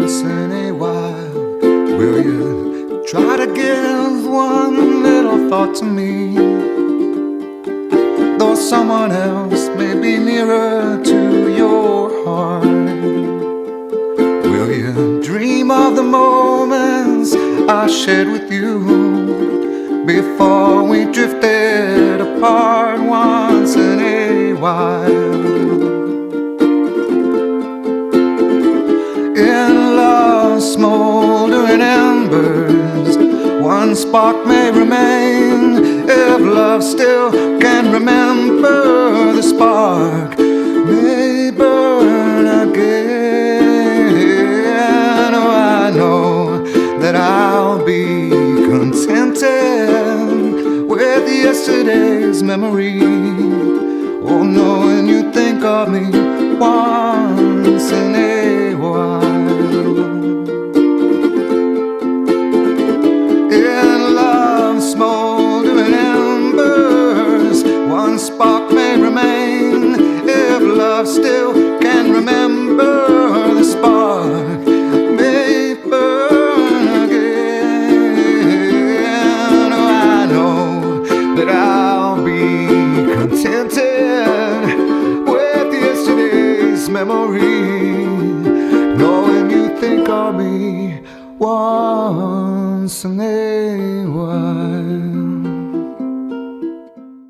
once in a while. Will you try to give one little thought to me? Though someone else may be nearer to your heart, will you dream of the moments I shared with you before we drifted apart once in a while? In love's smoldering embers, one spark may remain. If love still can remember, the spark may burn again. Oh, I know that I'll be contented with yesterday's memory. Oh, knowing you think of me once in a while. In love's smoldering embers, one spark may remain. If love still can remember, the spark may burn again. Oh, I know that I'll be contented with yesterday's memory, knowing you think of me once in a while.